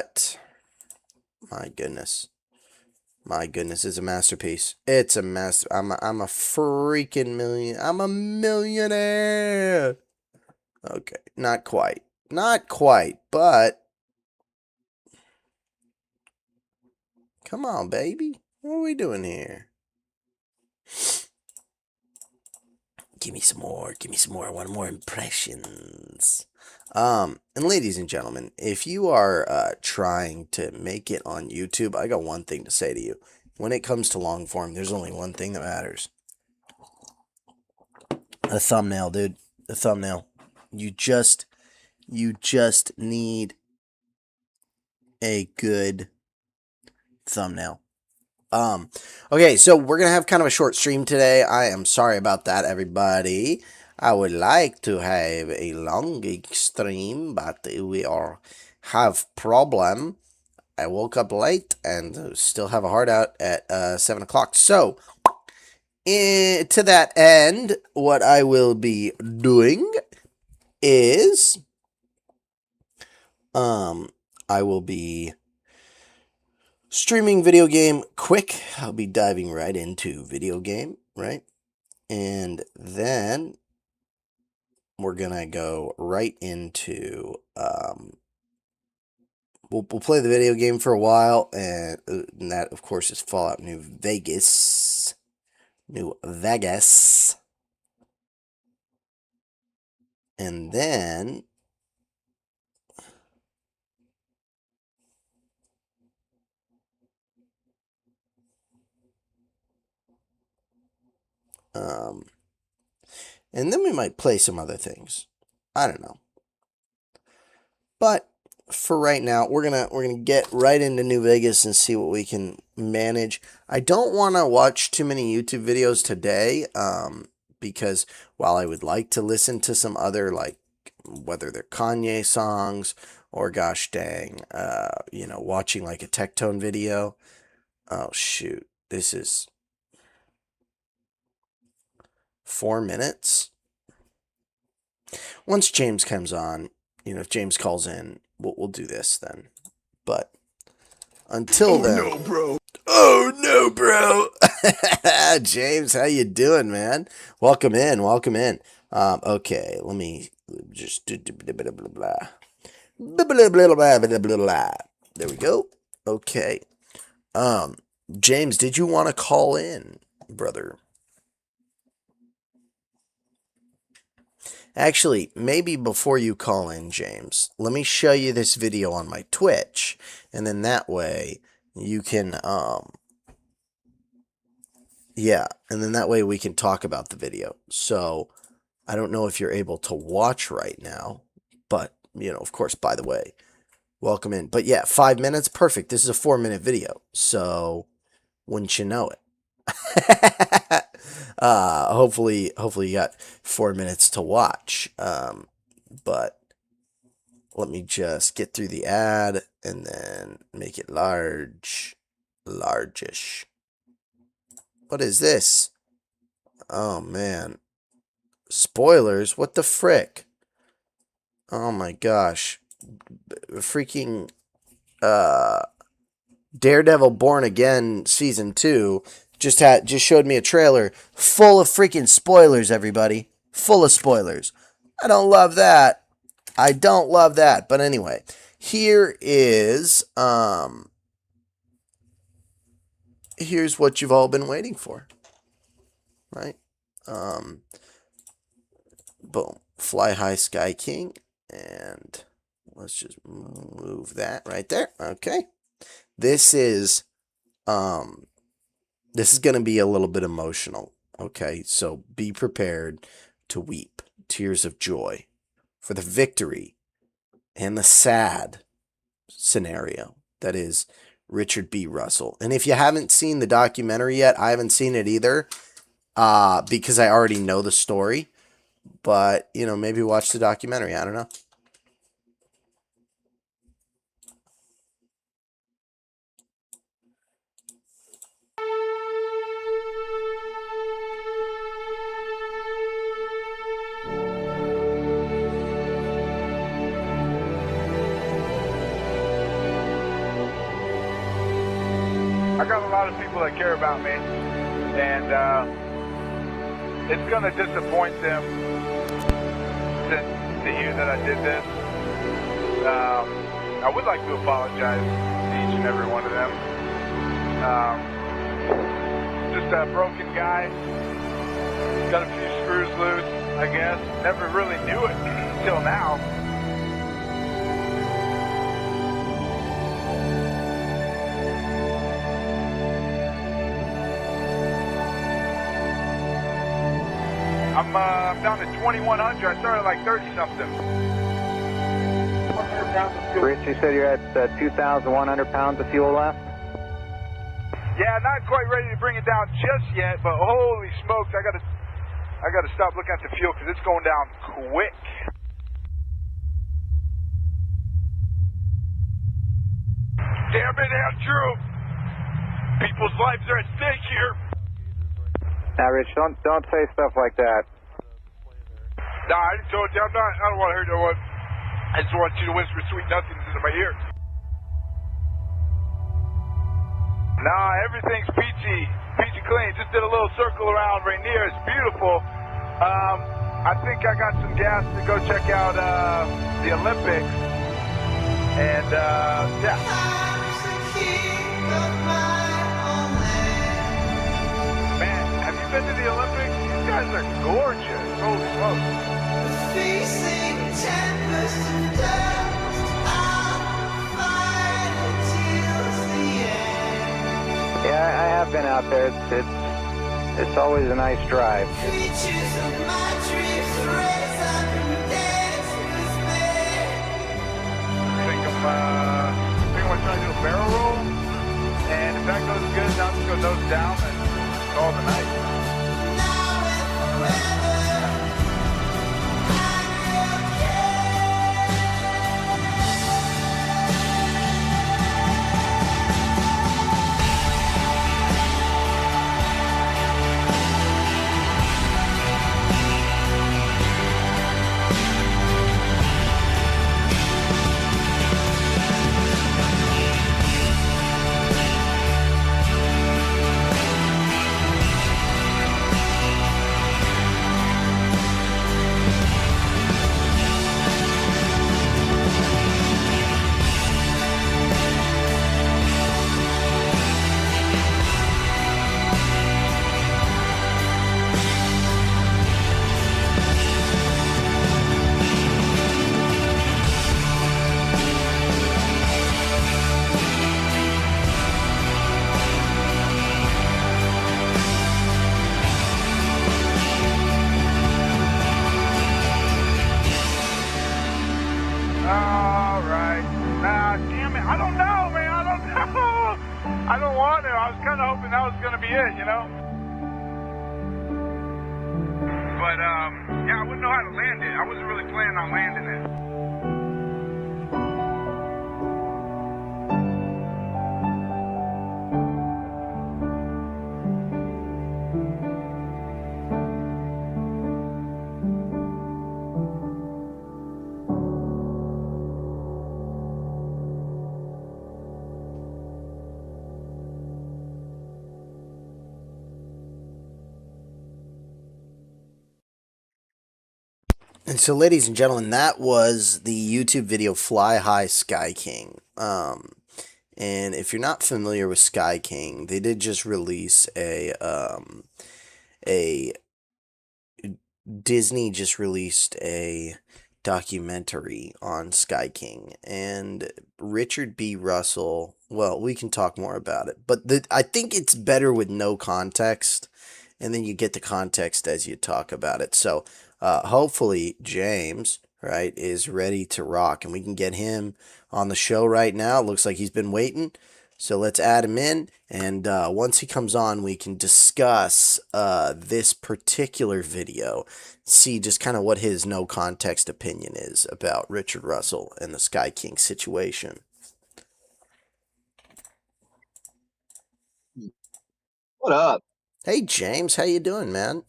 but my goodness. My goodness, it's a masterpiece. It's a master. I'm a freaking million. I'm a millionaire. Okay, not quite. Not quite, but come on, baby. What are we doing here? Give me some more. Give me some more. I want more impressions. And ladies and gentlemen, if you are trying to make it on YouTube, I got one thing to say to you. When it comes to long form, there's only one thing that matters. A thumbnail, dude. A thumbnail. You just need a good thumbnail. Okay, so we're gonna have kind of a short stream today. I am sorry about that, everybody. I would like to have a long stream, but we have problem. I woke up late and still have a heart out at 7 o'clock. So, to that end, what I will be doing is, I will be streaming video game quick. I'll be diving right into video game, right? And then we're gonna go right into we'll play the video game for a while, and that of course is Fallout New Vegas. And then we might play some other things. I don't know. But for right now, we're gonna get right into New Vegas and see what we can manage. I don't want to watch too many YouTube videos today, because while I would like to listen to some other, like, whether they're Kanye songs or gosh dang, watching like a Tectone video. Oh shoot, this is 4 minutes. Once James comes on, if James calls in, we'll do this then. But until then, no, bro. Oh no, bro. James, how you doing, man? Welcome in. Okay, let me just do blah blah blah. There we go. Okay. James, did you want to call in, brother? Actually, maybe before you call in, James, let me show you this video on my Twitch, and then that way you can, and then that way we can talk about the video. So, I don't know if you're able to watch right now, but, of course, by the way, welcome in. But yeah, 5 minutes, perfect. This is a 4-minute video, so wouldn't you know it? Hopefully you got 4 minutes to watch. But let me just get through the ad and then make it largish. What is this? Oh man. Spoilers? What the frick? Oh my gosh. Freaking Daredevil Born Again Season 2 just showed me a trailer full of freaking spoilers, everybody. Full of spoilers. I don't love that. But anyway, here is here's what you've all been waiting for. Right? Boom. Fly High Sky King, and let's just move that right there. Okay. This is going to be a little bit emotional, okay? So be prepared to weep tears of joy for the victory and the sad scenario that is Richard B. Russell. And if you haven't seen the documentary yet, I haven't seen it either, because I already know the story. But, maybe watch the documentary. I don't know. I got a lot of people that care about me, and it's going to disappoint them to hear that I did this. I would like to apologize to each and every one of them. Just a broken guy, got a few screws loose, I guess. Never really knew it until now. I'm down to 2,100. I started like 30-something. Rich, you said you're at 2,100 pounds of fuel left? Yeah, not quite ready to bring it down just yet, but holy smokes, I gotta stop looking at the fuel because it's going down quick. Damn it, Andrew! People's lives are at stake here. Now, Rich, don't say stuff like that. Nah, I just told you I don't want to hurt no one. I just want you to whisper sweet nothings into my ear. Nah, everything's peachy clean. Just did a little circle around Rainier. It's beautiful. I think I got some gas to go check out the Olympics. And yeah. Man, have you been to the Olympics? These guys are gorgeous. Holy smokes. Facing tempest and dust, I'll fight until the end. Yeah, I have been out there. It's always a nice drive. Creatures of my dreams raise up and dance with me. I think I'm going to try to do a barrel roll. And if that goes good, now I'm just going to nose down and call it a night. Now and forever. I don't want to. I was kind of hoping that was going to be it, you know? But, yeah, I wouldn't know how to land it. I wasn't really planning on landing it. And so, ladies and gentlemen, that was the YouTube video Fly High Sky King. And if you're not familiar with Sky King, they did just release Disney just released a documentary on Sky King, and Richard B. Russell, well, we can talk more about it, but I think it's better with no context, and then you get the context as you talk about it. So hopefully James, right, is ready to rock, and we can get him on the show right now. It looks like he's been waiting, so let's add him in, and once he comes on, we can discuss this particular video, see just kind of what his no context opinion is about Richard Russell and the Sky King situation. What up? Hey James, how you doing, man?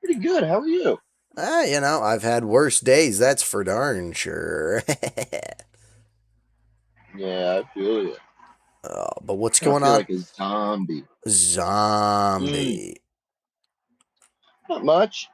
Pretty good. How are you? You know, I've had worse days, that's for darn sure. Yeah, I feel you. Oh, But what's I going feel on? like a zombie. Zombie. Not much.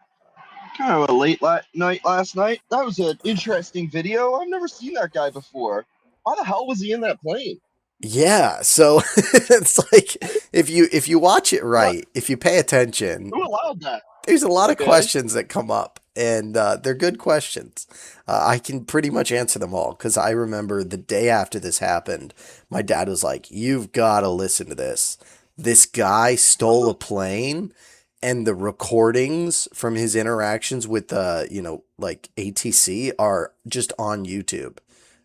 Kind of a late night last night. That was an interesting video. I've never seen that guy before. Why the hell was he in that plane? Yeah, so it's like if you watch it What? right, if you pay attention, Who allowed that? there's a lot of Okay. questions that come up, and they're good questions. I can pretty much answer them all because I remember the day after this happened, my dad was like, "You've got to listen to this. This guy stole a plane, and the recordings from his interactions with like ATC are just on YouTube."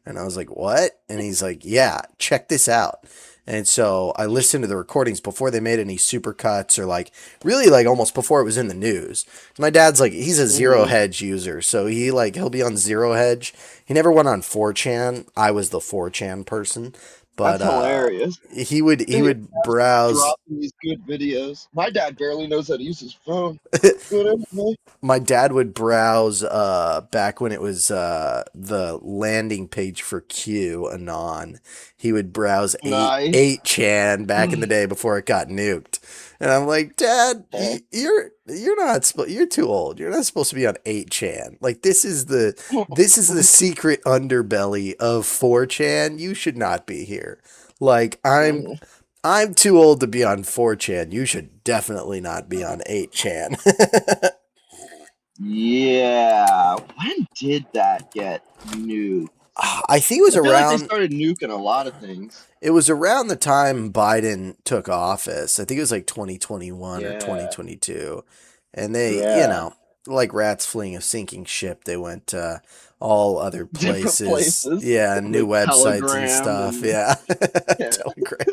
And I was like, "What?" And he's like, "Yeah, check this out." And so I listened to the recordings before they made any supercuts or like really like almost before it was in the news. My dad's like he's a Zero Hedge user, so he'll be on Zero Hedge. He never went on 4chan. I was the 4chan person, but That's hilarious. he He would browse. dropping these good videos. My dad barely knows how to use his phone. Whatever, man. My dad would browse back when it was the landing page for Q Anon. He would browse Nice. 8chan back in the day before it got nuked. And I'm like, "Dad, you're you're too old. You're not supposed to be on 8chan. Like this is the secret underbelly of 4chan. You should not be here. Like I'm too old to be on 4chan. You should definitely not be on 8chan." Yeah. When did that get nuked? I think it was I feel like they around started nuking a lot of things. the time Biden took office. I think it was like 2021 or Yeah. 2022. And they, Yeah. like rats fleeing a sinking ship, they went to all other Different places. places. Yeah, new Like websites and Telegram stuff. and- Yeah. Yeah. Telegram.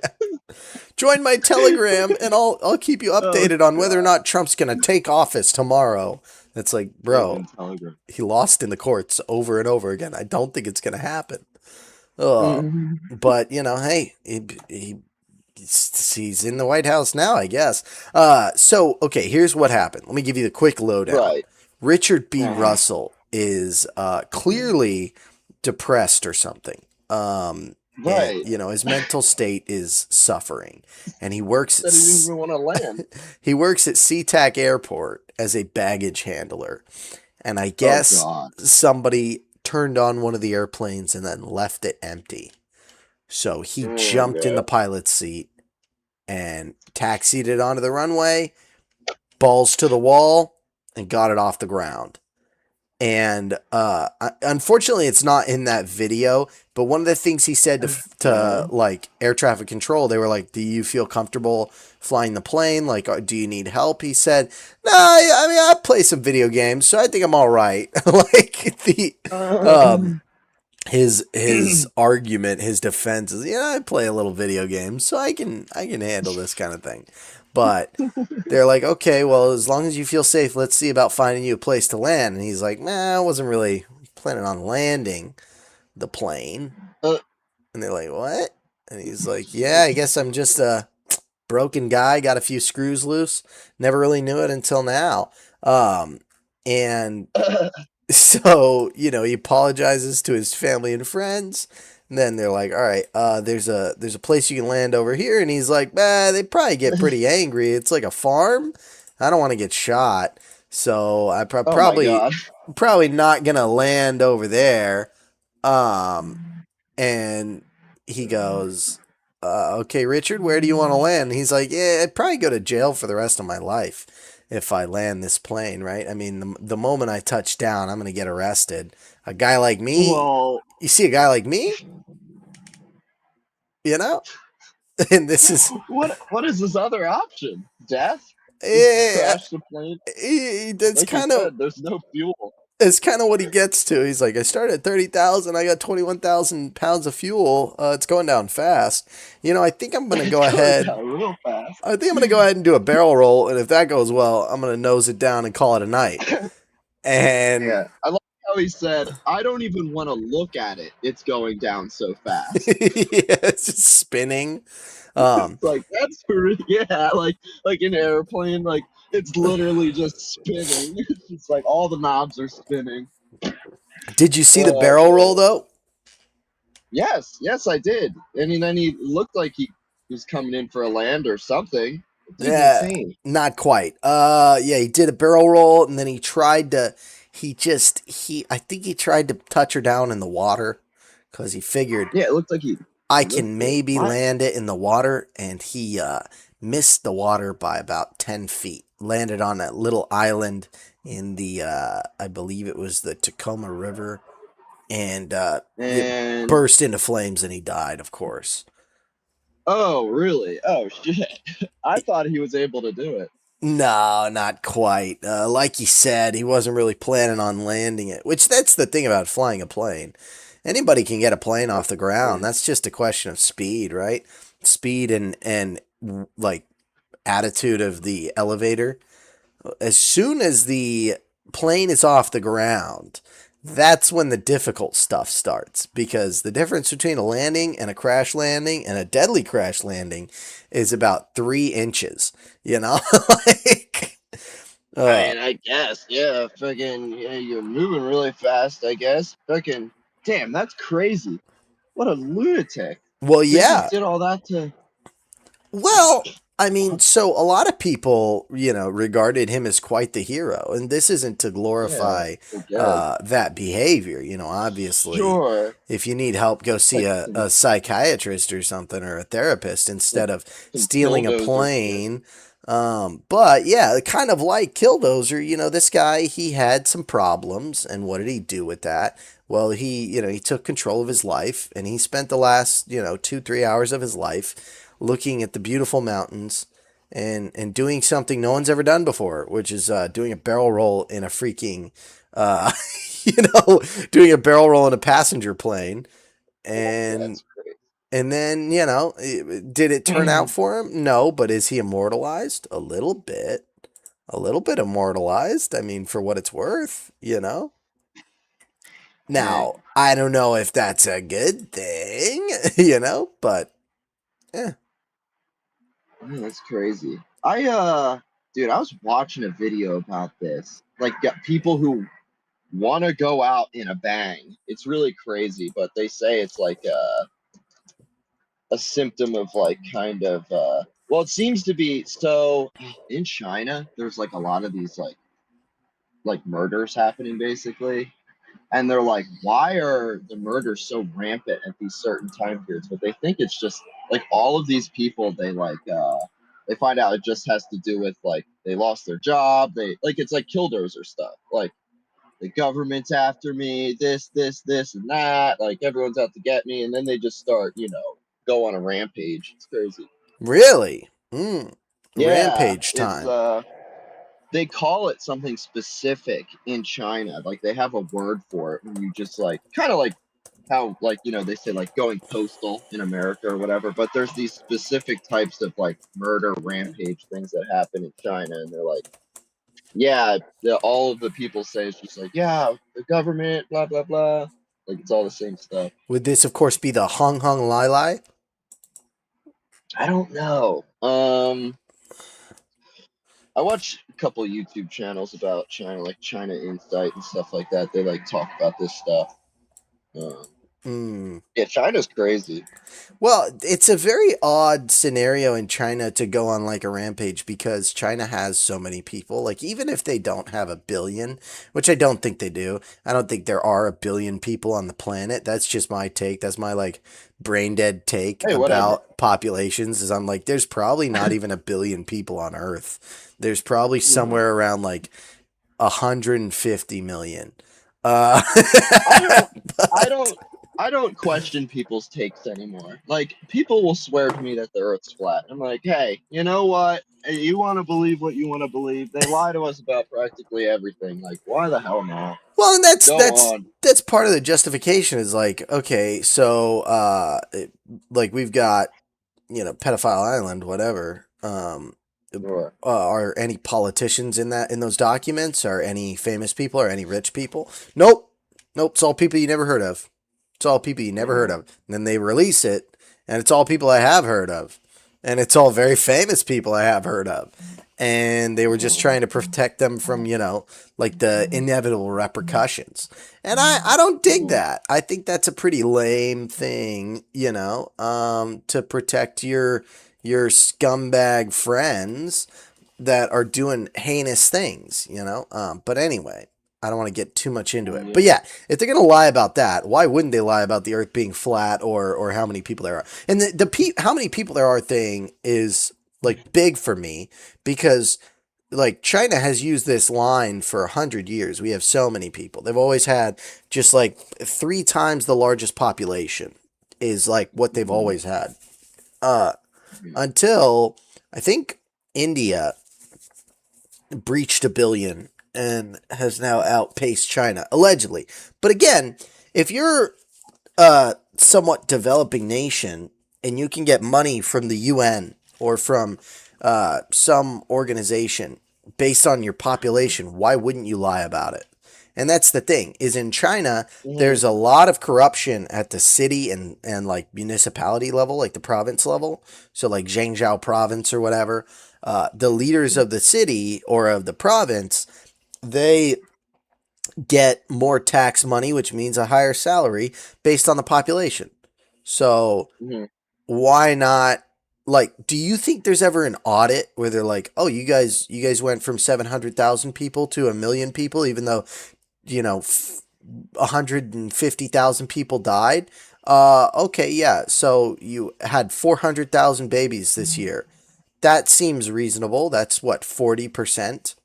Join my Telegram and I'll keep you updated on whether or not Trump's going to take office tomorrow. It's like, bro, Freaking Telegram. he lost in the courts over and over again. I don't think it's going to happen. But, hey, he's in the White House now, I guess. So, okay, here's what happened. Let me give you the quick lowdown. Right. Richard B. Russell is clearly depressed or something. Right. And, his mental state is suffering. And he works That he didn't even want to land. he works at SeaTac Airport as a baggage handler. And I guess God. somebody turned on one of the airplanes and then left it empty. So he jumped in the pilot's seat and taxied it onto the runway, balls to the wall, and got it off the ground. And unfortunately, it's not in that video. But one of the things he said to like air traffic control, they were like, "Do you feel comfortable flying the plane? Like, do you need help?" He said, "No, I mean, I play some video games, so I think I'm all right." Like his argument, his defense is, I play a little video game, so I can handle this kind of thing. But they're like, "Okay, well, as long as you feel safe, let's see about finding you a place to land." And he's like, "Nah, I wasn't really planning on landing the plane." And they're like, "What?" And he's like, "Yeah, I guess I'm just a broken guy, got a few screws loose. Never really knew it until now." And so, he apologizes to his family and friends. And then they're like, "All right, there's a place you can land over here." And he's like, "They probably get pretty angry. It's like a farm. I don't want to get shot. So I probably not going to land over there." And he goes, "Okay, Richard, where do you want to land?" And he's like, "Yeah, I'd probably go to jail for the rest of my life if I land this plane, right? I mean, the moment I touch down, I'm going to get arrested. A guy like me, you see a guy like me, and this is what is this other option? Death? Crash the plane? That's Like kind you of said, there's no fuel. it's kind of what he gets to. He's like, "I started at 30,000. I got 21,000 pounds of fuel. It's going down fast. I think I'm gonna go ahead. Real fast. I think I'm gonna go ahead and do a barrel roll, and if that goes well, I'm gonna nose it down and call it a night." And Yeah, I like how he said, "I don't even want to look at it. It's going down so fast." it's just spinning. It's like that's like an airplane, like it's literally just spinning. It's like all the knobs are spinning. Did you see the barrel roll though? Yes, I did. I mean, and he looked like he he was coming in for a land or something. Dude's Yeah, insane. not quite. Yeah, he did a barrel roll, and then he tried to. I think he tried to touch her down in the water because he figured Yeah, it looked like he I can licked it. maybe What? land it in the water, and he missed the water by about 10 feet. Landed on a little island in the, I believe it was the Tacoma River, and it And burst into flames, and he died, of course. oh, really? Oh shit! I thought he was able to do it. No, not quite. Like you said, he wasn't really planning on landing it, which that's the thing about flying a plane. Anybody can get a plane off the ground. That's just a question of speed, right? Speed and like attitude of the elevator. As soon as the plane is off the ground, that's when the difficult stuff starts, because the difference between a landing and a crash landing and a deadly crash landing is about 3 inches, you know? like, I guess, yeah. Fucking, yeah, you're moving really fast. I guess. Fucking, damn, that's crazy. What a lunatic. well, So he just yeah. did all that to. Well, I mean, so a lot of people, regarded him as quite the hero, and this isn't to Yeah, glorify I guess. that behavior. Obviously, Sure. if you need help, go see Like a psychiatrist or something, or a therapist, instead of some stealing a bulldozer shit. plane. But yeah, kind of like Killdozer, this guy, he had some problems, and what did he do with that? Well, he took control of his life, and he spent the last, 2-3 hours of his life looking at the beautiful mountains and doing something no one's ever done before, which is doing a barrel roll in a freaking, uh, doing a barrel roll in a passenger plane. And That's great. and then, did it turn out for him? No, but is he immortalized? A little bit. A little bit immortalized. I mean, for what it's worth. Dang, Now, I don't know if that's a good thing, but yeah. that's crazy. Dude, I was watching a video about this. Like, got people who want to go out in a bang. It's really crazy, but they say it's like a symptom of like kind of well, it seems to be so in China. There's like a lot of these like murders happening basically, and they're like, why are the murders so rampant at these certain time periods? But they think it's just like all of these people they find out it just has to do with like they lost their job, they like it's like killdozer stuff, like the government's after me, this and that, like everyone's out to get me, and then they just start, go on a rampage. It's crazy. Really? Yeah, Rampage it's time. they call it something specific in China. Like they have a word for it when you just like kind of like how like they say like going postal in America or whatever, but there's these specific types of like murder rampage things that happen in China, and they're like, yeah, all of the people say it's just like, yeah, the government, blah blah blah, like it's all the same stuff. Would this, of course, be the Hung Hung Lai Lai? I don't know. I watch a couple YouTube channels about China, like China Insight and stuff like that. They like talk about this stuff. Yeah, China's crazy. Well, it's a very odd scenario in China to go on like a rampage, because China has so many people. Like, even if they don't have a billion, which I don't think they do, I don't think there are a billion people on the planet. That's just my take. That's my like brain dead take Hey, whatever. about populations, is I'm like, there's probably not even a billion people on Earth. There's probably somewhere around like 150 million. I don't, I don't, I don't question people's takes anymore. Like people will swear to me that the Earth's flat. I'm like, hey, you know what? Hey, you want to believe what you want to believe. They lie to us about practically everything. Like, why the hell not? Well, and Go on. that's part of the justification, is like, okay, so like we've got, pedophile island, whatever. Sure. Are any politicians in those documents? Are any famous people? Or any rich people? Nope. It's all people you never heard of. It's all people you never heard of. And then they release it, and it's all people I have heard of, and it's all very famous people I have heard of. and they were just trying to protect them from, like the inevitable repercussions. And I don't dig that. I think that's a pretty lame thing, to protect your scumbag friends that are doing heinous things, But anyway, I don't want to get too much into it. But yeah, if they're going to lie about that, why wouldn't they lie about the earth being flat or how many people there are? And how many people there are thing is like big for me because like China has used this line for 100 years. We have so many people. They've always had just like 3 times the largest population is like what they've always had. Until I think India breached 1 billion and has now outpaced China, allegedly. But again, if you're a somewhat developing nation and you can get money from the UN or from some organization based on your population, why wouldn't you lie about it? And that's the thing, is in China, there's a lot of corruption at the city and like municipality level, like the province level. So like Zhengzhou province or whatever, the leaders of the city or of the province, they get more tax money, which means a higher salary based on the population. So why not? Like, do you think there's ever an audit where they're like, oh, you guys went from 700,000 people to 1 million people, even though 150,000 people died? Okay, yeah. So you had 400,000 babies this year. That seems reasonable. That's what, 40%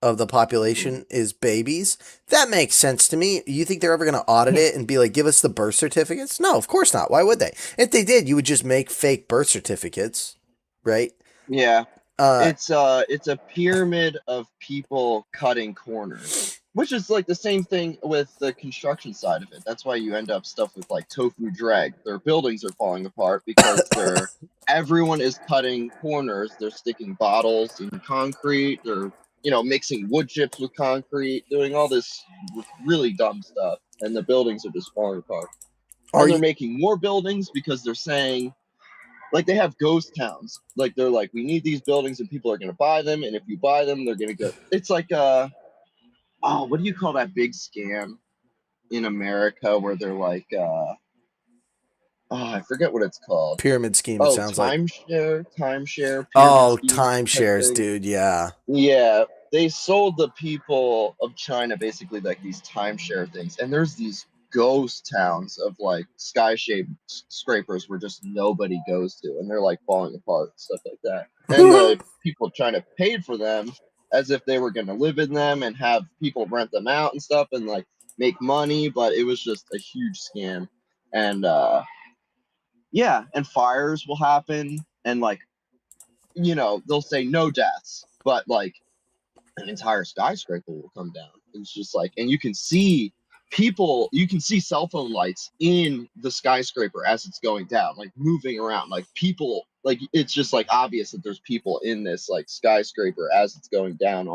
of the population is babies. That makes sense to me. You think they're ever going to audit it and be like, give us the birth certificates? No, of course not. Why would they? If they did, you would just make fake birth certificates, right? Yeah. It's a pyramid of people cutting corners, which is like the same thing with the construction side of it. That's why you end up stuff with like tofu drag. Their buildings are falling apart because everyone is cutting corners. They're sticking bottles in concrete. They're mixing wood chips with concrete, doing all this really dumb stuff, and the buildings are just falling apart. And they're making more buildings because they're saying, like, they have ghost towns. Like, they're like, we need these buildings and people are going to buy them. And if you buy them, they're going to go. It's like, what do you call that big scam in America where they're like, I forget what it's called. Pyramid scheme, it sounds like. Timeshare. Oh, timeshares, dude, yeah. Yeah, they sold the people of China basically like these timeshare things. And there's these ghost towns of like skyscrapers where just nobody goes to, and they're like falling apart and stuff like that. And the people of China paid for them as if they were going to live in them and have people rent them out and stuff and like make money, but it was just a huge scam. And and fires will happen, and like they'll say no deaths, but like an entire skyscraper will come down. It's just like, and you can see cell phone lights in the skyscraper as it's going down, like moving around, like people, like it's just like obvious that there's people in this like skyscraper as it's going down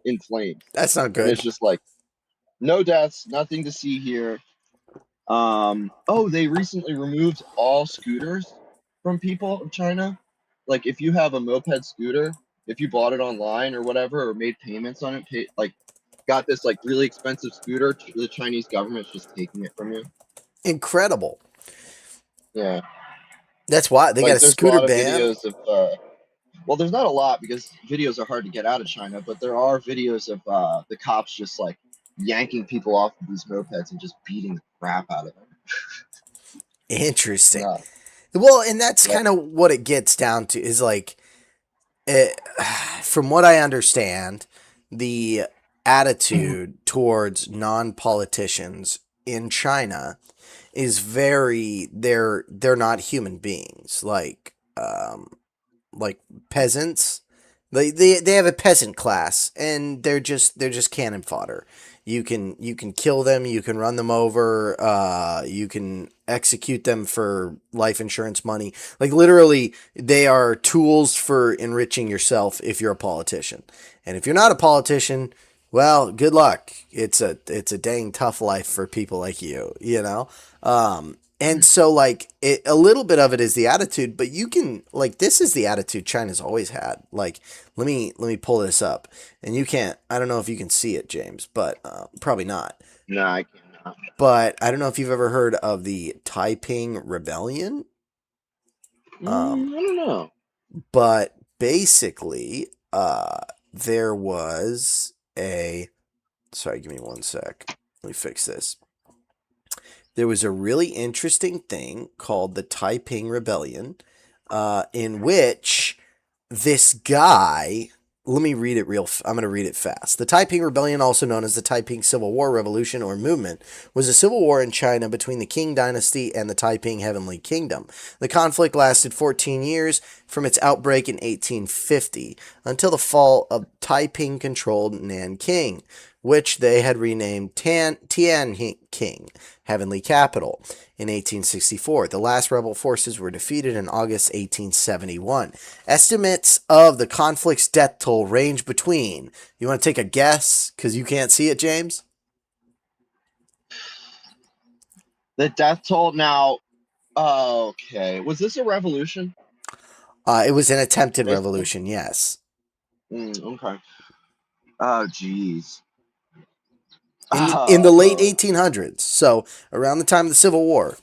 in flames. That's not good. And it's just like no deaths, nothing to see here. They recently removed all scooters from people of China. Like if you have a moped scooter, if you bought it online or whatever, or made payments on it, got this like really expensive scooter, the Chinese government's just taking it from you. Incredible. Yeah. That's why they got a scooter ban. Videos of, well, there's not a lot because videos are hard to get out of China, but there are videos of the cops just like yanking people off of these mopeds and just beating the crap out of them. Interesting. Yeah. Well, and that's kind of what it gets down to is like, from what I understand, the attitude towards non-politicians in China is they're not human beings, like peasants. They have a peasant class, and they're just cannon fodder. You can kill them, you can run them over, you can execute them for life insurance money. Like literally, they are tools for enriching yourself if you're a politician. And if you're not a politician, well, good luck. It's a dang tough life for people like you, And so, like, a little bit of it is the attitude, but you can, like, this is the attitude China's always had. Like, let me pull this up, and you can't. I don't know if you can see it, James, but probably not. No, I cannot. But I don't know if you've ever heard of the Taiping Rebellion. I don't know. But basically, there was a. Sorry, give me one sec. Let me fix this. There was a really interesting thing called the Taiping Rebellion, in which this guy. Let me read it I'm going to read it fast. The Taiping Rebellion, also known as the Taiping Civil War Revolution or Movement, was a civil war in China between the Qing Dynasty and the Taiping Heavenly Kingdom. The conflict lasted 14 years from its outbreak in 1850 until the fall of Taiping-controlled Nanking, which they had renamed Tianqing, Heavenly Capital, in 1864. The last rebel forces were defeated in August 1871. Estimates of the conflict's death toll range between... You want to take a guess? Because you can't see it, James? The death toll now. Okay. Was this a revolution? It was an attempted revolution, yes. Okay. Oh, jeez. In the late 1800s, so around the time of the Civil War.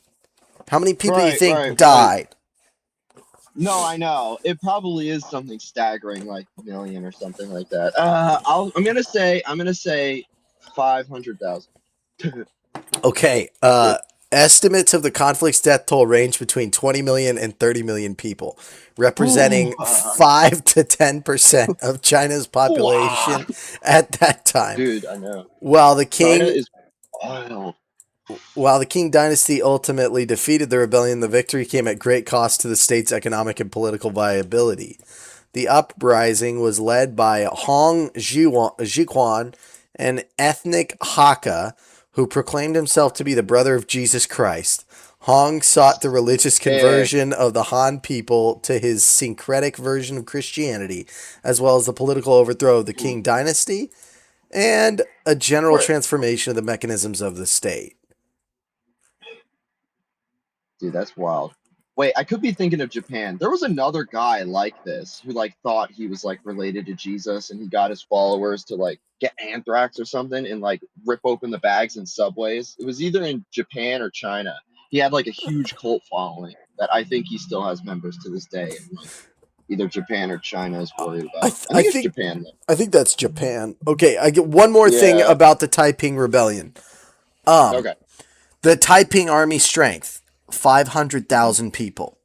How many people do you think died? No, I know. It probably is something staggering, like a million or something like that. I'm gonna say 500,000. Okay. Estimates of the conflict's death toll range between 20 million and 30 million people, representing 5 to 10% of China's population at that time. Dude, I know. While the China is wild. While the Qing dynasty ultimately defeated the rebellion, the victory came at great cost to the state's economic and political viability. The uprising was led by Hong Jiquan, an ethnic Hakka who proclaimed himself to be the brother of Jesus Christ. Hong sought the religious conversion of the Han people to his syncretic version of Christianity, as well as the political overthrow of the Qing dynasty and a general transformation of the mechanisms of the state. Dude, that's wild. Wait, I could be thinking of Japan. There was another guy like this who like thought he was like related to Jesus, and he got his followers to like get anthrax or something and like rip open the bags in subways. It was either in Japan or China. He had like a huge cult following that I think he still has members to this day. And, like, either Japan or China is worried about. I think it's Japan though. I think that's Japan. Okay, I get one more thing about the Taiping Rebellion. Okay. The Taiping army strength. 500,000 people.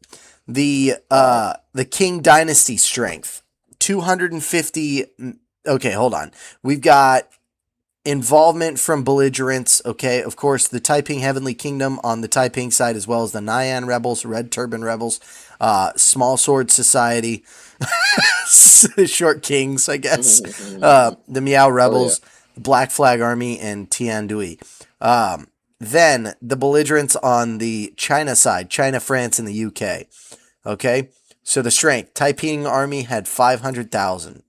The Qing dynasty strength, 250. Okay, hold on. We've got involvement from belligerents. Okay, of course, the Taiping Heavenly Kingdom on the Taiping side, as well as the Naian rebels, Red Turban rebels, Small Sword Society, Short Kings, I guess, the Miao rebels, Black Flag Army, and Tiandui. Then the belligerents on the China side, China, France, and the UK. Okay, so the strength, Taiping army had 500,000.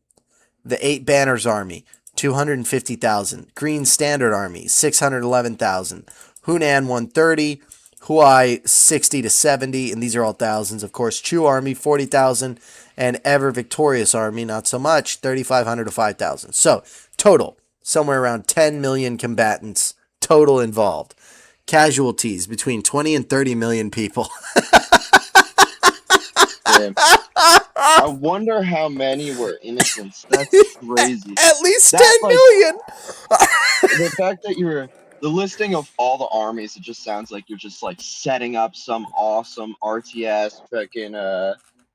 The Eight Banners army, 250,000. Green Standard army, 611,000. Hunan 130, Huai 60 to 70, and these are all thousands. Of course, Chu army 40,000, and Ever Victorious army not so much, 3,500 to 5,000. So total, somewhere around 10 million combatants total involved. Casualties between 20 and 30 million people. I wonder how many were innocents. That's crazy. At least 10 million. The fact that the listing of all the armies, it just sounds like you're just like setting up some awesome RTS fucking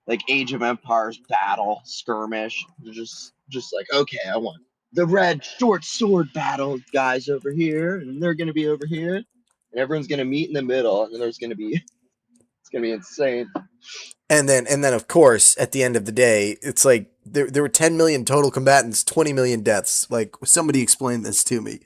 like Age of Empires battle skirmish. You're just like, okay, I want the red short sword battle guys over here, and they're gonna be over here, and everyone's gonna meet in the middle, and then it's gonna be insane. And then of course, at the end of the day, it's like there were 10 million total combatants, 20 million deaths. Like, somebody explained this to me.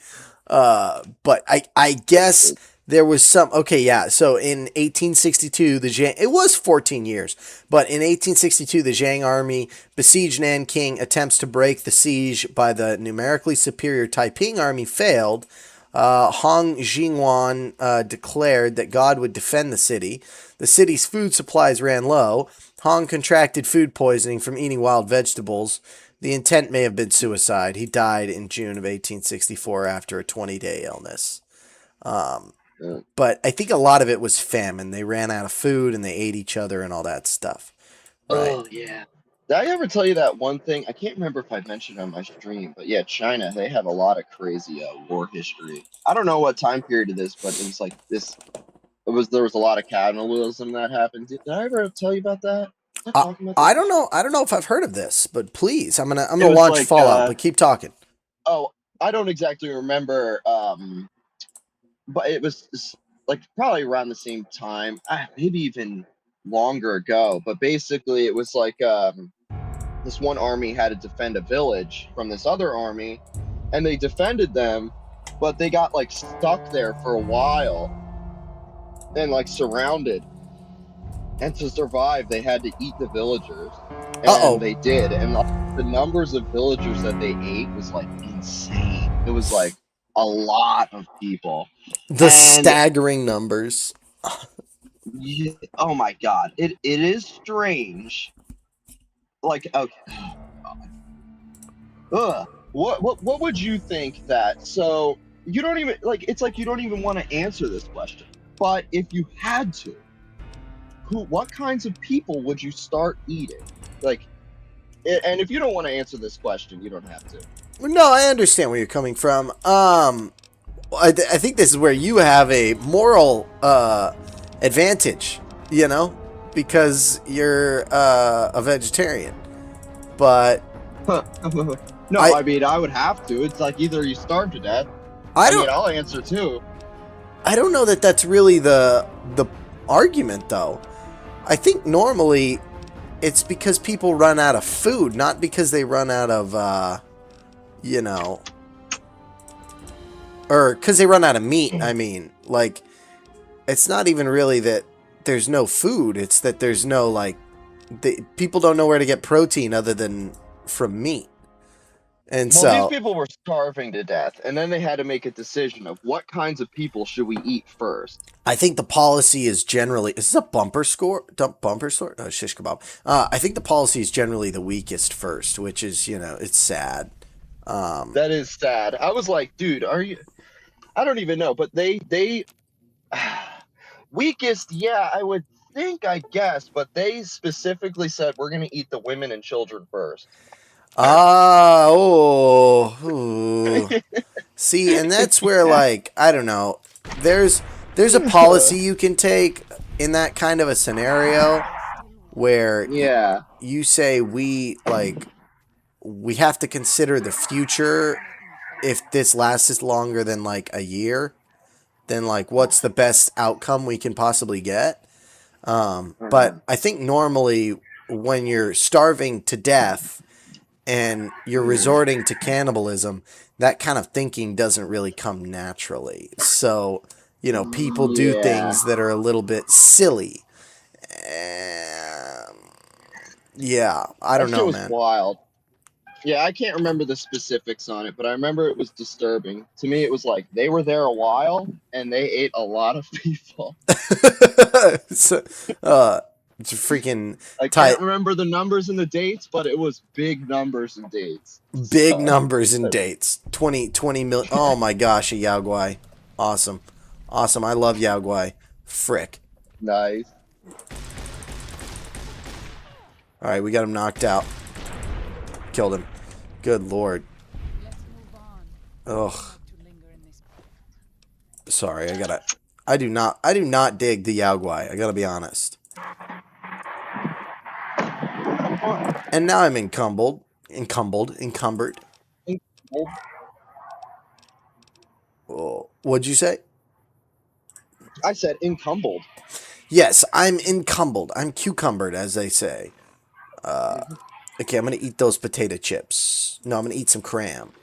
But I guess there was some, okay, yeah. So in 1862, it was 14 years, but in 1862, the Zhang army besieged Nanking. Attempts to break the siege by the numerically superior Taiping army failed. Hong Jingwan declared that God would defend the city. The city's food supplies ran low. Hong contracted food poisoning from eating wild vegetables. The intent may have been suicide. He died in June of 1864 after a 20-day illness. But I think a lot of it was famine. They ran out of food and they ate each other and all that stuff. Right. Oh yeah. Did I ever tell you that one thing? I can't remember if I mentioned it on my stream, but yeah, China, they have a lot of crazy war history. I don't know what time period it is, but it was like this. There was a lot of cannibalism that happened. Did I ever tell you about that? Did I talk about I that? don't know. I don't know if I've heard of this, but please, I'm gonna It was launch like, Fallout. But keep talking. Oh, I don't exactly remember. But it was like probably around the same time, maybe even longer ago. But basically, it was like this one army had to defend a village from this other army, and they defended them, but they got like stuck there for a while and like surrounded. And to survive, they had to eat the villagers, and they did. And like, the numbers of villagers that they ate was like insane. It was like a lot of people. The And staggering numbers. yeah, oh my god, it is strange. Like, okay, what would you think that? So you don't even like. It's like you don't even want to answer this question. But if you had to, what kinds of people would you start eating? Like, and if you don't want to answer this question, you don't have to. No, I understand where you're coming from. I think this is where you have a moral advantage, you know, because you're a vegetarian. But no, I mean, I would have to. It's like either you starve to death. I mean, I'll answer too. I don't know that that's really the argument, though. I think normally it's because people run out of food, not because they run out of, you know, or because they run out of meat. I mean, like, it's not even really that there's no food. It's that there's no, like, people don't know where to get protein other than from meat. And well, so these people were starving to death, and then they had to make a decision of what kinds of people should we eat first. I think the policy is generally, is this a bumper score? Bumper score? No, shish kebab. I think the policy is generally the weakest first, which is, you know, it's sad. That is sad. I was like, dude, are you? I don't even know, but they weakest, yeah, I would think, I guess, but they specifically said we're gonna eat the women and children first. See, and that's where, like, I don't know. There's a policy you can take in that kind of a scenario where you say we have to consider the future if this lasts longer than like a year. Then like what's the best outcome we can possibly get? But I think normally when you're starving to death and you're resorting to cannibalism, that kind of thinking doesn't really come naturally. So, you know, people do things that are a little bit silly. Yeah, I don't know, man. Wild. Yeah, I can't remember the specifics on it, but I remember it was disturbing. To me, it was like they were there a while and they ate a lot of people. So, it's freaking. I can't remember the numbers and the dates, but it was big numbers and dates. Big numbers and dates. 20 million. Oh my gosh, a Yao Guai. Awesome. I love Yao Guai. Frick. Nice. All right, we got him knocked out. Killed him. Good lord. Ugh. Sorry, I do not dig the Yao Guai. I gotta be honest. And now I'm encumbered. Oh, what'd you say? I said encumbered. Yes, I'm encumbered. I'm cucumbered, as they say. Okay, I'm gonna eat those potato chips. No, I'm gonna eat some cram.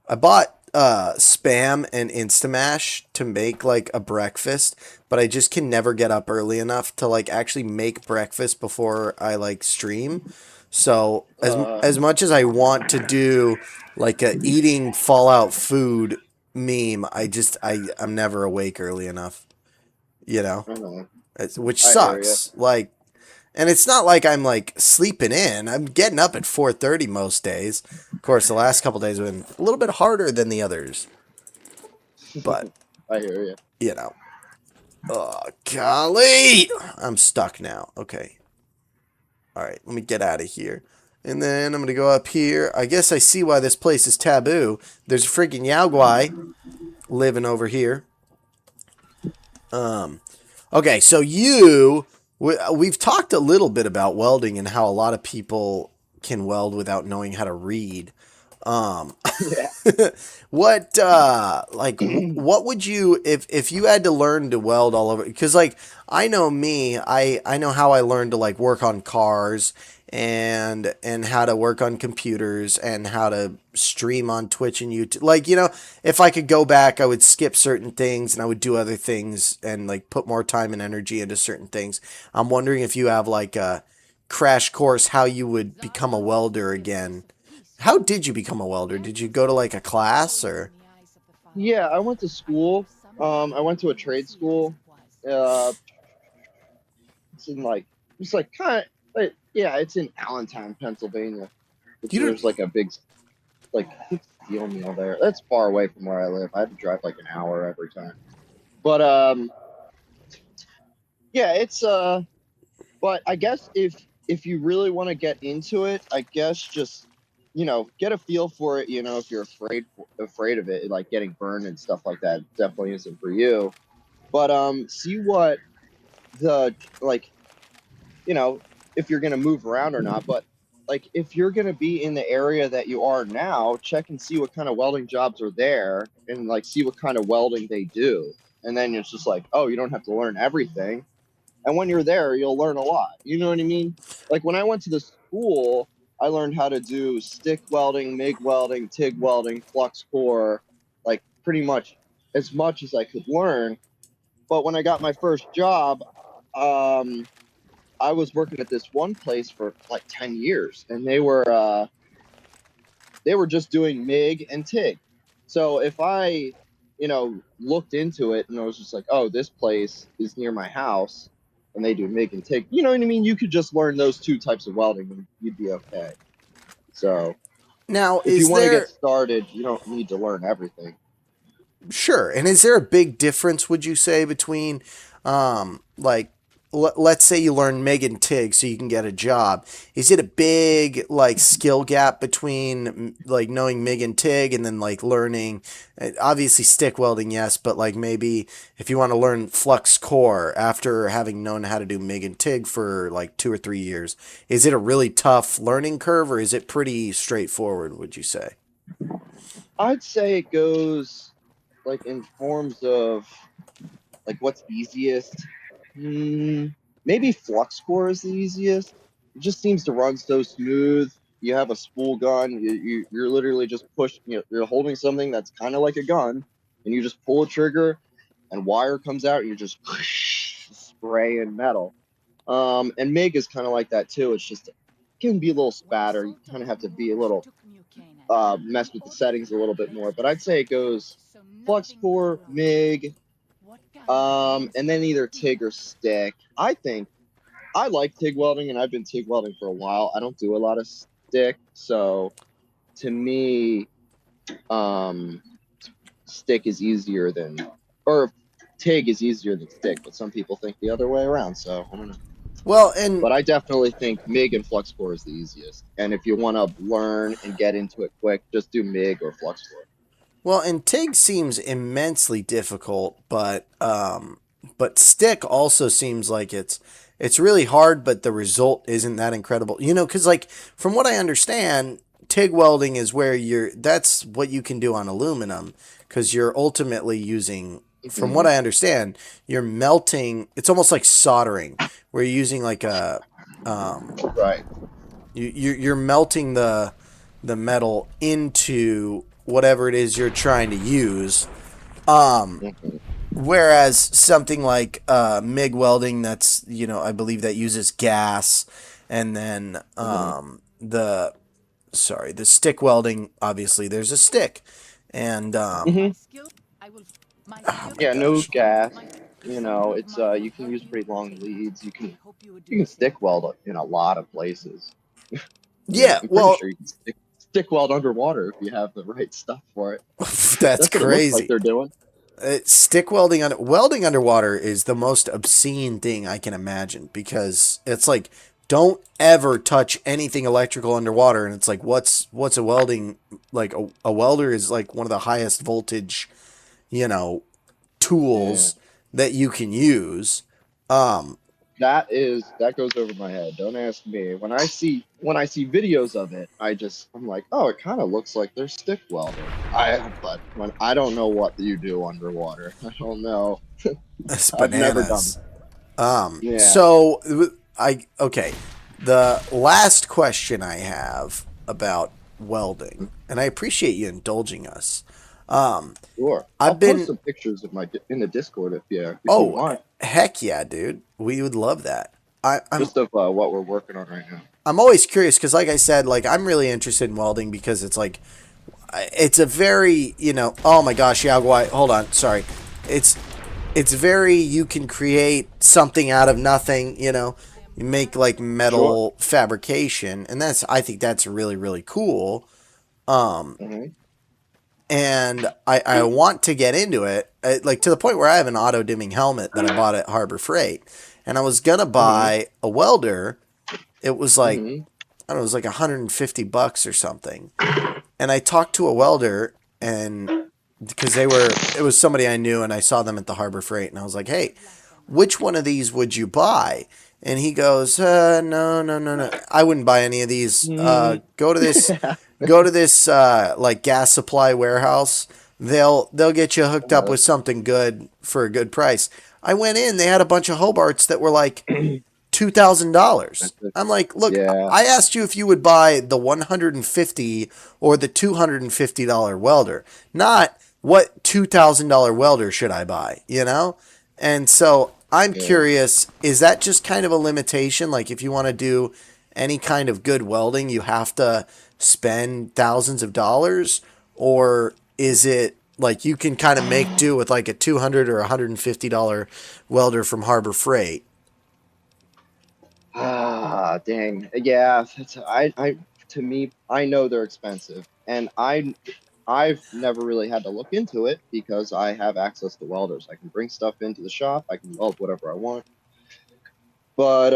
I bought Spam and Instamash to make like a breakfast, but I just can never get up early enough to like actually make breakfast before I like stream. So as much as I want to do like a eating Fallout food meme. I'm never awake early enough, you know, Uh-huh. which I hear you. sucks. Like, and it's not like I'm like sleeping in. I'm getting up at 4:30 most days. Of course, the last couple days have been a little bit harder than the others, but I hear you. you know. Oh, golly! I'm stuck now. Okay. All right, let me get out of here. And then I'm going to go up here. I guess I see why this place is taboo. There's a freaking Yaogwai living over here. Okay, so we've talked a little bit about welding and how a lot of people can weld without knowing how to read. Um, Yeah. what would you if you had to learn to weld all over? Because like I know me, I know how I learned to like work on cars and how to work on computers and how to stream on Twitch and YouTube. Like, you know, if I could go back, I would skip certain things and I would do other things and like put more time and energy into certain things. I'm wondering if you have like a crash course how you would become a welder again. How did you become a welder? Did you go to like a class or? Yeah, I went to school. I went to a trade school. Uh, it's in like it's like kind of yeah, it's in Allentown, Pennsylvania. You There's don't. like a big like steel mill there. That's far away from where I live. I have to drive like an hour every time. But yeah, it's but I guess if you really want to get into it, I guess just get a feel for it. If you're afraid of it, like getting burned and stuff like that, definitely isn't for you. But see what the like you know if you're gonna move around or not. But like if you're gonna be in the area that you are now, check and see what kind of welding jobs are there, and like see what kind of welding they do. And then it's just like, oh, you don't have to learn everything. And when you're there, you'll learn a lot. You know what I mean? Like when I went to the school, I learned how to do stick welding, MIG welding, TIG welding, flux core, like pretty much as I could learn. But when I got my first job, um, I was working at this one place for like 10 years, and they were just doing MIG and TIG. So if I, looked into it and I was just like, oh, this place is near my house and they do MIG and TIG, you know what I mean? You could just learn those two types of welding and you'd be okay. So Now, if you is want to get there started, you don't need to learn everything. sure? And is there a big difference? Would you say between, like, let's say you learn MIG and TIG so you can get a job. Is it a big like skill gap between like knowing MIG and TIG and then like learning, obviously stick welding, yes, but like maybe if you want to learn flux core after having known how to do MIG and TIG for like 2 or 3 years, is it a really tough learning curve or is it pretty straightforward? Would you say? I'd say it goes like in forms of like what's easiest. Maybe flux core is the easiest. It just seems to run so smooth. You have a spool gun. You're literally just pushing. You're holding something that's kind of like a gun, and you just pull a trigger, and wire comes out, and you're just spraying metal. And MIG is kind of like that too. It's just it can be a little spatter. You kind of have to be a little mess with the settings a little bit more. But I'd say it goes flux core, MIG, and then either TIG or stick. I think I like TIG welding, and I've been TIG welding for a while. I don't do a lot of stick, so to me, um, stick is easier than, or TIG is easier than stick. But some people think the other way around, so I don't know. Well, and But I definitely think MIG and flux core is the easiest. And if you want to learn and get into it quick, just do MIG or flux core. Well, and TIG seems immensely difficult, but stick also seems like it's really hard, but the result isn't that incredible. You know, because like from what I understand, TIG welding is where that's what you can do on aluminum because you're ultimately using. From what Mhm. I understand, you're melting. It's almost like soldering, where you're using like a Right. you're melting the metal into whatever it is you're trying to use. Mhm. Whereas something like MIG welding, that's I believe that uses gas, and then Mhm. the stick welding, obviously there's a stick, And Hmm. oh my Yeah, no gosh. gas. You know, it's you can use pretty long leads. You can stick weld in a lot of places. You know, Yeah, I'm pretty well, sure you can stick weld underwater if you have the right stuff for it. that's That's what it looks like crazy. they're doing. Stick welding welding underwater is the most obscene thing I can imagine because it's like don't ever touch anything electrical underwater, and it's like what's a welding like a welder is like one of the highest voltage, you know, Yeah. tools that you can use. Um, That goes over my head. Don't ask me. When I see videos of it, I'm like, oh, it kind of looks like they're stick welding. But when I don't know what you do underwater, I don't know. it's I've never done bananas. that. Yeah, So okay, the last question I have about welding, and I appreciate you indulging us. sure. I'll I've post been some pictures of my in the Discord if you oh want, heck yeah, dude, we would love that. I'm just of what we're working on right now. I'm always curious because, like I said, like I'm really interested in welding because it's like it's a very oh my gosh, yeah, hold on, sorry, it's it's very you can create something out of nothing, you make like Sure. metal fabrication, and I think that's really really cool. um Hmm. and I want to get into it, like to the point where I have an auto dimming helmet that I bought at Harbor Freight, and I was gonna Hmm. buy a welder. It was like, Hmm. I don't know, it was like $150 or something, and I talked to a welder, and because it was somebody I knew, and I saw them at the Harbor Freight, and I was like, hey, which one of these would you buy? And he goes, no, no, no, no, I wouldn't buy any of these. Hmm. Go to this like gas supply warehouse. They'll get you hooked up with something good for a good price. I went in, they had a bunch of Hobarts that were like $2,000. I'm like, look, Yeah. I asked you if you would buy the 150 or the $250 welder, not what $2,000 welder should I buy, And so I'm Yeah. curious, is that just kind of a limitation? Like if you want to do any kind of good welding, you have to spend thousands of dollars, or is it like you can kind of make do with like a $200 or $150 welder from Harbor Freight? Ah, dang. Yeah, to me, I know they're expensive, and I've never really had to look into it because I have access to welders. I can bring stuff into the shop. I can weld whatever I want. But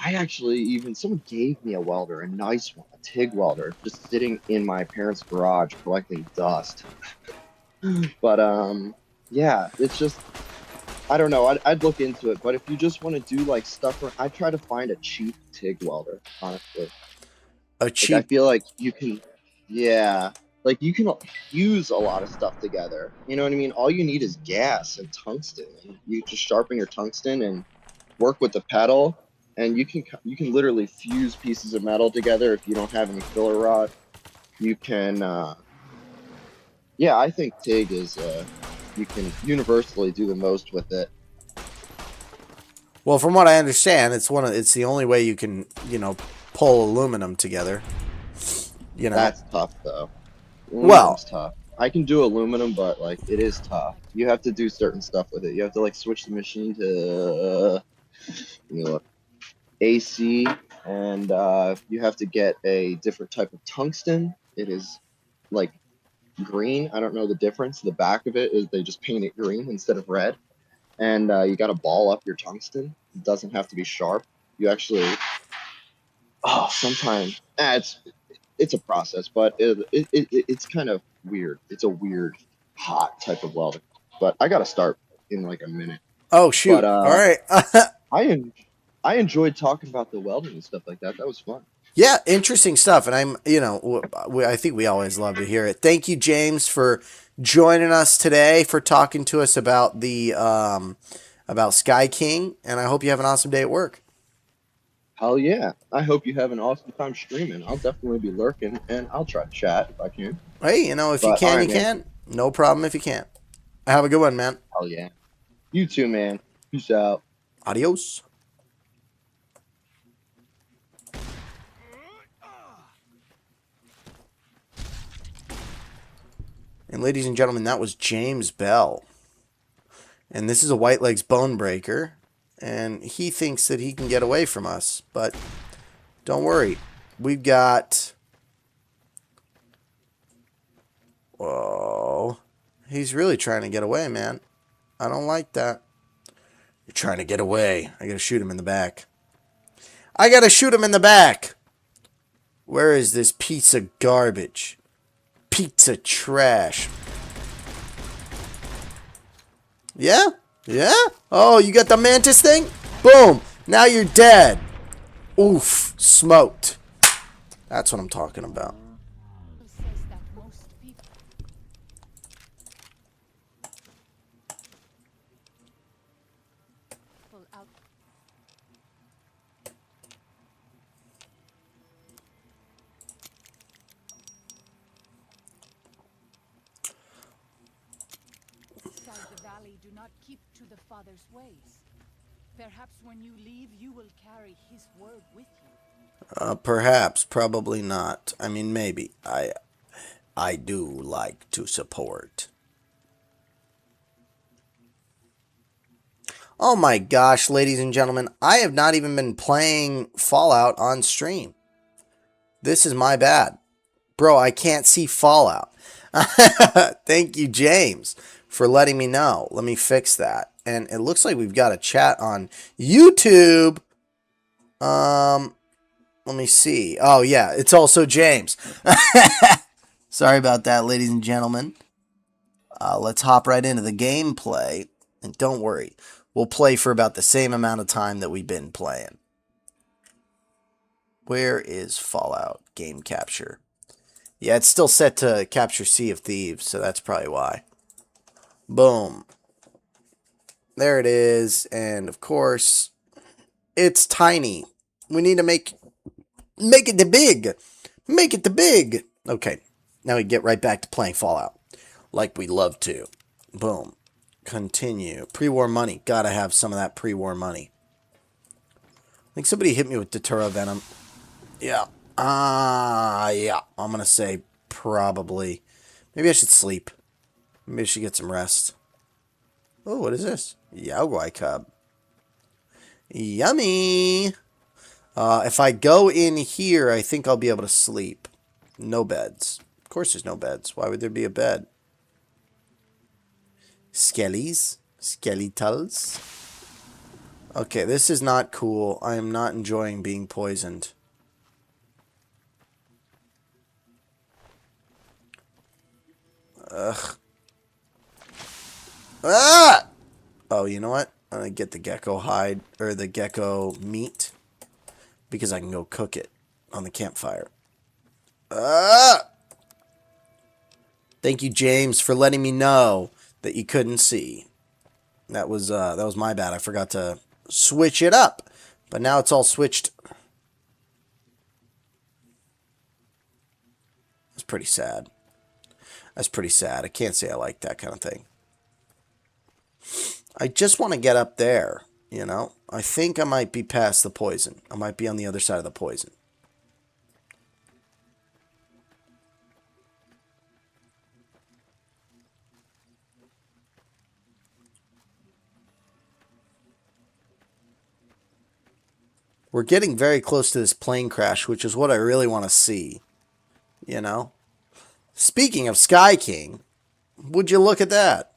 I actually even someone gave me a welder, a nice one, a TIG welder, just sitting in my parents' garage collecting dust. But yeah, it's just I don't know. I'd look into it, but if you just want to do like stuff, I try to find a cheap TIG welder, honestly. A Like I cheap feel like you can, yeah, like you can use a lot of stuff together. You know what I mean? All you need is gas and tungsten, and you just sharpen your tungsten and work with the pedal, and you can literally fuse pieces of metal together if you don't have any filler rod. You can, yeah, I think TIG is you can universally do the most with it. Well, from what I understand, it's the only way you can, pull aluminum together, you know. That's tough though. Well, Aluminum's tough. I can do aluminum, but like it is tough. You have to do certain stuff with it. You have to like switch the machine to AC, and you have to get a different type of tungsten. It is like green. I don't know the difference. The back of it is they just paint it green instead of red, and you got to ball up your tungsten. It doesn't have to be sharp. You actually, oh, sometimes it's a process, but it's kind of weird. It's a weird hot type of welding. But I got to start in like a minute. oh But shoot. All right. I en- I enjoyed talking about the welding and stuff like that. That was fun. Yeah, interesting stuff, and I think we always love to hear it. Thank you, James, for joining us today, for talking to us about the about Sky King, and I hope you have an awesome day at work. Hell yeah! I hope you have an awesome time streaming. I'll definitely be lurking, and I'll try to chat if I can. Hey, if you But all can, right, you man. can. No problem if you can't. Have a good one, man. Hell yeah! You too, man. Peace out. Adios. And ladies and gentlemen, that was James Bell. And this is a White Legs Bone Breaker. And he thinks that he can get away from us. But don't worry. We've got... Whoa. He's really trying to get away, man. I don't like that. You're trying to get away. I gotta shoot him in the back. I gotta shoot him in the back. Where is this piece of garbage? Pizza trash. Yeah? Yeah? Oh, you got the mantis thing? Boom. Now you're dead. Oof. Smoked. That's what I'm talking about. Do not keep to the Father's ways. Perhaps when you leave, you will carry his word with you. Perhaps, probably not. I mean, maybe. I do like to support. Oh my gosh, ladies and gentlemen, I have not even been playing Fallout on stream. This is my bad. Bro, I can't see Fallout. Thank you, James, for letting me know. Let me fix that. And it looks like we've got a chat on YouTube. Let me see. Oh, yeah, it's also James. Sorry about that, ladies and gentlemen. Let's hop right into the gameplay. And don't worry, we'll play for about the same amount of time that we've been playing. Where is Fallout game capture? Yeah, it's still set to capture Sea of Thieves, so that's probably why. Boom. There it is, and of course, it's tiny. We need to make it the big. Make it the big. Okay, now we get right back to playing Fallout, like we love to. Boom. Continue. Pre-war money. Gotta have some of that pre-war money. I think somebody hit me with Datura Venom. Yeah. Yeah. I'm gonna say probably. Maybe I should sleep. Maybe I should get some rest. Oh, what is this? Yaogwai cub. Yummy. If I go in here, I think I'll be able to sleep. No beds. Of course there's no beds. Why would there be a bed? Skellies? Skeletals? Okay, this is not cool. I am not enjoying being poisoned. Ugh. Ah! Oh, you know what? I'm gonna get the gecko hide, or the gecko meat, because I can go cook it on the campfire. Ah! Thank you, James, for letting me know that you couldn't see. That was my bad. I forgot to switch it up, but now it's all switched. That's pretty sad. That's pretty sad. I can't say I like that kind of thing. I just want to get up there, you know? I think I might be past the poison. I might be on the other side of the poison. We're getting very close to this plane crash, which is what I really want to see, you know? Speaking of Sky King, would you look at that?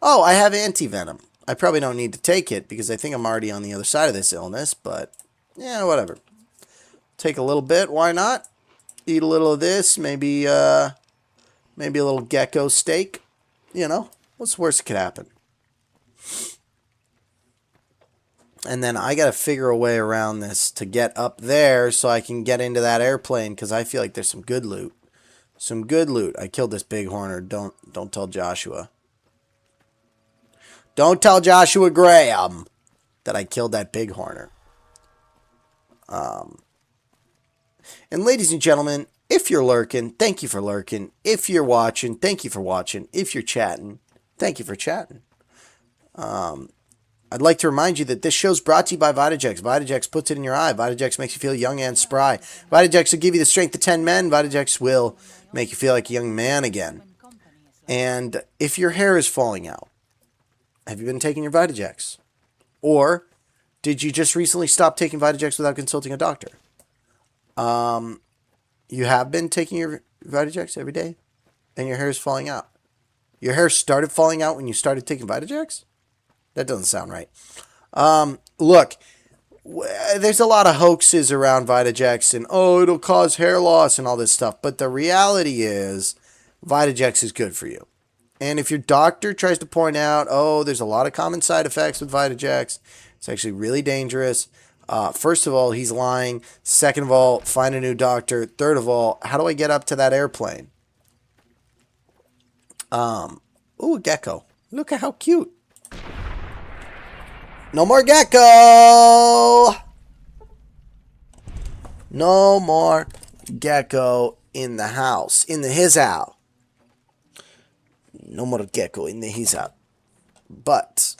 Oh, I have anti-venom. I probably don't need to take it because I think I'm already on the other side of this illness, but yeah, whatever. Take a little bit, why not? Eat a little of this, maybe a little gecko steak. You know, what's the worst that could happen? And then I got to figure a way around this to get up there so I can get into that airplane because I feel like there's some good loot. Some good loot. I killed this big horner. Don't tell Joshua. Don't tell Joshua Graham that I killed that big horner. And ladies and gentlemen, if you're lurking, thank you for lurking. If you're watching, thank you for watching. If you're chatting, thank you for chatting. I'd like to remind you that this show's brought to you by Vitajex. Vitajex puts it in your eye. Vitajex makes you feel young and spry. Vitajex will give you the strength of 10 men. Vitajex will make you feel like a young man again. And if your hair is falling out, have you been taking your Vitajex? Or did you just recently stop taking Vitajex without consulting a doctor? You have been taking your Vitajex every day, and your hair is falling out. Your hair started falling out when you started taking Vitajex? That doesn't sound right. Look, there's a lot of hoaxes around Vitajex and, oh, it'll cause hair loss and all this stuff. But the reality is, Vitajex is good for you. And if your doctor tries to point out, oh, there's a lot of common side effects with Vitajex, it's actually really dangerous. First of all, he's lying. Second of all, find a new doctor. Third of all, how do I get up to that airplane? Ooh, a gecko. Look at how cute. No more gecko! No more gecko in the house. In the his house. No more gecko in the his house. But.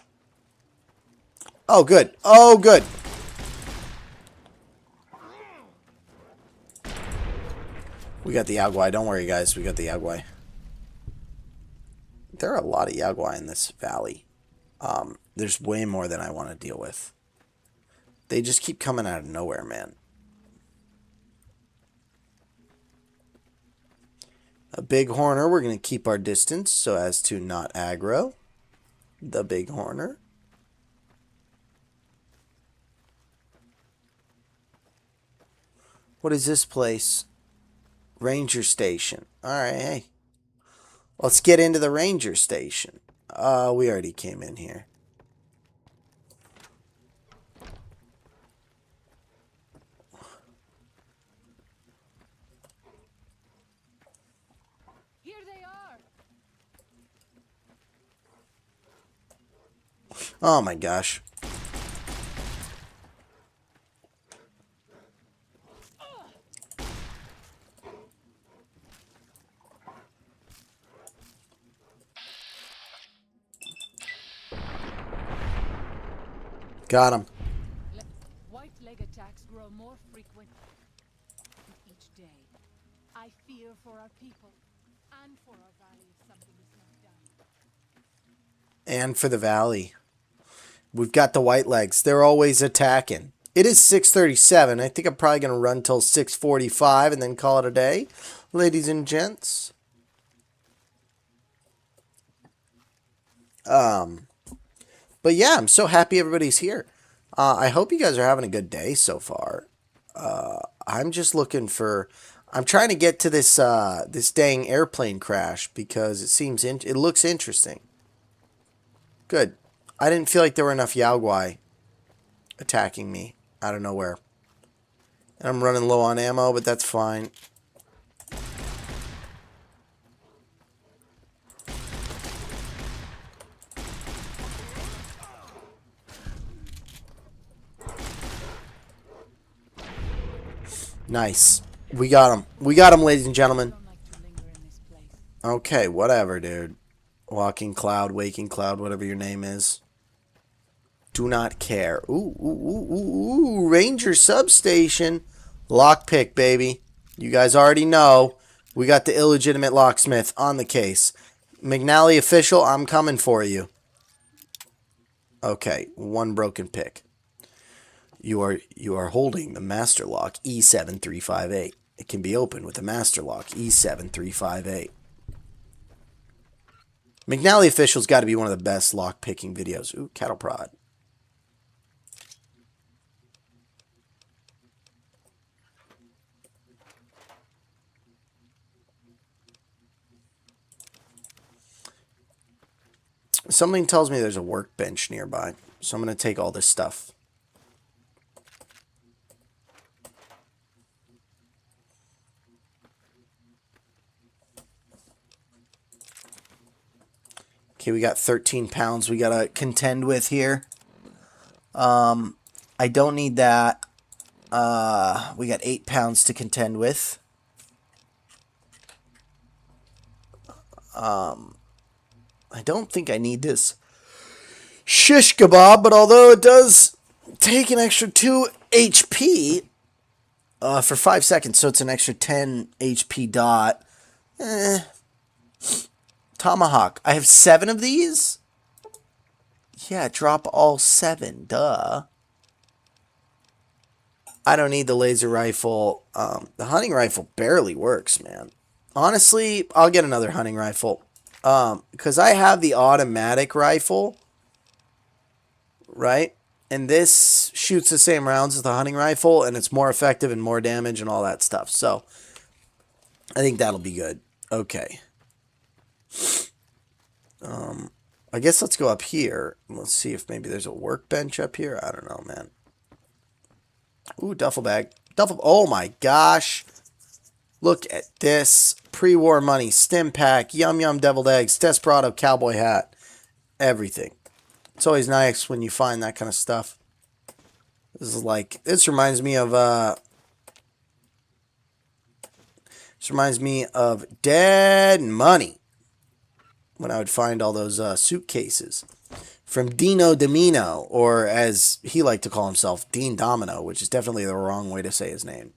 Oh, good. Oh, good. We got the Yaguai. Don't worry, guys. We got the Yaguai. There are a lot of Yaguai in this valley. There's way more than I want to deal with. They just keep coming out of nowhere, man. A big horner. We're going to keep our distance so as to not aggro the big horner. What is this place? Ranger station. Alright, hey. Let's get into the ranger station. We already came in here. Here they are. Oh my gosh. Got him. White leg attacks grow more frequent with each day. I fear for our people and for our valley if something is not done. And for the valley. We've got the white legs. They're always attacking. It is 6:37. I think I'm probably going to run till 6:45 and then call it a day. Ladies and gents. But yeah, I'm so happy everybody's here. I hope you guys are having a good day so far. I'm just looking for... I'm trying to get to this this dang airplane crash because it looks interesting. Good. I didn't feel like there were enough Yaguai attacking me out of nowhere. And I'm running low on ammo, but that's fine. Nice. We got him. We got him, ladies and gentlemen. I don't like to linger in this place. Okay, whatever, dude. Walking Cloud, Waking Cloud, whatever your name is. Do not care. Ooh, ooh, ooh, ooh, ooh. Ranger Substation. Lockpick, baby. You guys already know. We got the illegitimate locksmith on the case. McNally official, I'm coming for you. Okay, one broken pick. You are holding the master lock E7358. It can be opened with the master lock E7358. McNally official's got to be one of the best lock picking videos. Ooh, cattle prod. Something tells me there's a workbench nearby, so I'm going to take all this stuff. Okay, we got 13 pounds we got to contend with here. I don't need that. We got 8 pounds to contend with. I don't think I need this shish kebab, but although it does take an extra 2 HP for 5 seconds, so it's an extra 10 HP dot. Tomahawk. I have 7 of these? Yeah, drop all 7. Duh. I don't need the laser rifle. The hunting rifle barely works, man. Honestly, I'll get another hunting rifle. Because I have the automatic rifle. Right? And this shoots the same rounds as the hunting rifle. And it's more effective and more damage and all that stuff. So, I think that'll be good. Okay. I guess let's go up here. Let's see if maybe there's a workbench up here. I don't know, man. Ooh, duffel bag. Oh my gosh. Look at this. Pre-war money, stim pack, yum yum deviled eggs, Desperado cowboy hat. Everything. It's always nice when you find that kind of stuff. This reminds me of Dead Money. When I would find all those suitcases from Dino Domino, or as he liked to call himself, Dean Domino, which is definitely the wrong way to say his name.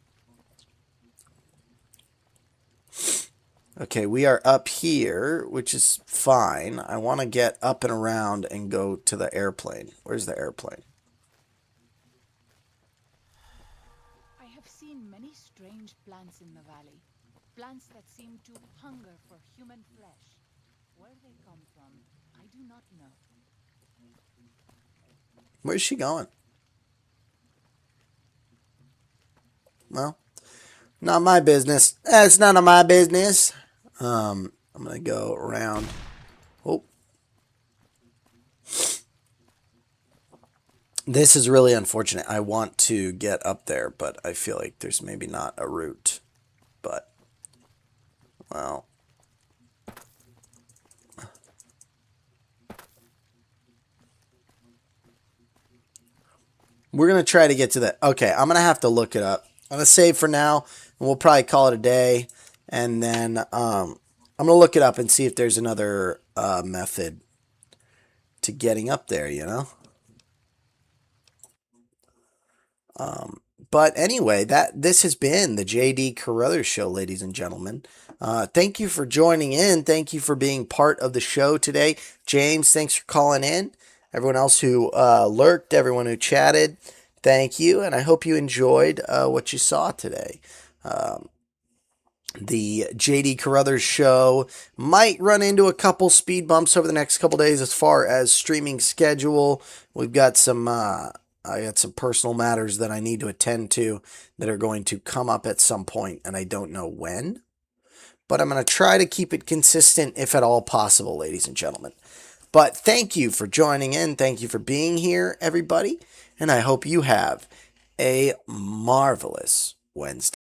Okay, we are up here, which is fine. I want to get up and around and go to the airplane. Where's the airplane? I have seen many strange plants in the valley. Plants that seem to hunger for human flesh. Where they come from, I do not know. Where's she going? Well, not my business. That's none of my business. I'm going to go around. Oh. This is really unfortunate. I want to get up there, but I feel like there's maybe not a route. But, well. We're going to try to get to that. Okay, I'm going to have to look it up. I'm going to save for now, and we'll probably call it a day. And then I'm going to look it up and see if there's another method to getting up there, you know? But anyway, this has been the JD Carruthers Show, ladies and gentlemen. Thank you for joining in. Thank you for being part of the show today. James, thanks for calling in. Everyone else who lurked, everyone who chatted, thank you. And I hope you enjoyed what you saw today. The JD Carruthers Show might run into a couple speed bumps over the next couple days as far as streaming schedule. We've got some... I got some personal matters that I need to attend to that are going to come up at some point, and I don't know when. But I'm going to try to keep it consistent if at all possible, ladies and gentlemen. But thank you for joining in. Thank you for being here, everybody. And I hope you have a marvelous Wednesday.